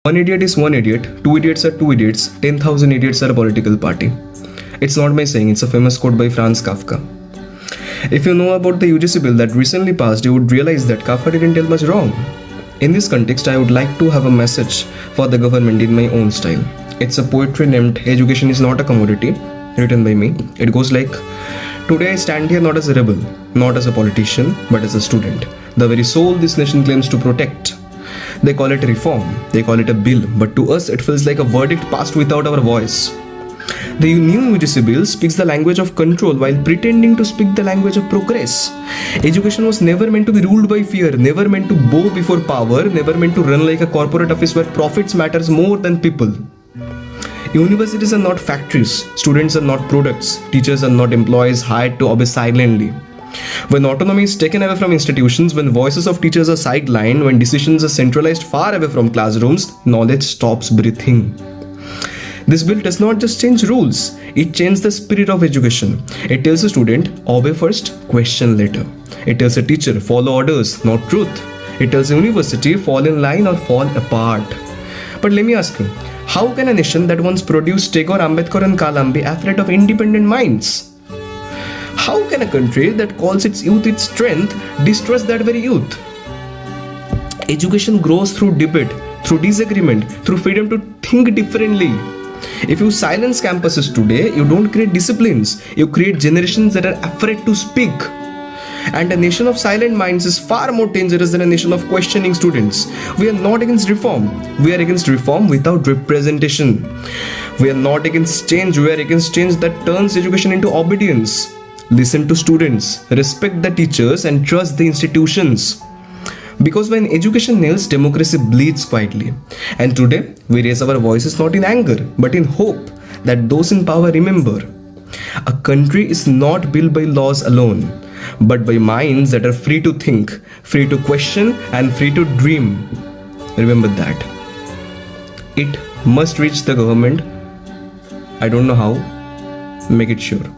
One idiot is one idiot, two idiots are two idiots, 10,000 idiots are a political party. It's not my saying, it's a famous quote by Franz Kafka. If you know about the UGC bill that recently passed, you would realize that Kafka didn't tell much wrong. In this context, I would like to have a message for the government in my own style. It's a poetry named Education is Not a Commodity, written by me. It goes like, today I stand here not as a rebel, not as a politician, but as a student. The very soul this nation claims to protect. They call it a reform, they call it a bill, but to us it feels like a verdict passed without our voice. The new UGC bill speaks the language of control while pretending to speak the language of progress. Education was never meant to be ruled by fear, never meant to bow before power, never meant to run like a corporate office where profits matters more than people. Universities are not factories, students are not products, teachers are not employees hired to obey silently. When autonomy is taken away from institutions, when voices of teachers are sidelined, when decisions are centralized far away from classrooms, knowledge stops breathing. This bill does not just change rules, it changes the spirit of education. It tells a student, obey first, question later. It tells a teacher, follow orders, not truth. It tells a university, fall in line or fall apart. But let me ask you, how can a nation that once produced Tagore, Ambedkar and Kalam be afraid of independent minds? How can a country that calls its youth its strength distrust that very youth? Education grows through debate, through disagreement, through freedom to think differently. If you silence campuses today, you don't create disciplines, you create generations that are afraid to speak. And a nation of silent minds is far more dangerous than a nation of questioning students. We are not against reform. We are against reform without representation. We are not against change. We are against change that turns education into obedience. Listen to students, respect the teachers, and trust the institutions. Because when education nails, democracy bleeds quietly. And today, we raise our voices not in anger, but in hope that those in power remember. A country is not built by laws alone, but by minds that are free to think, free to question, and free to dream. Remember that. It must reach the government. I don't know how. Make it sure.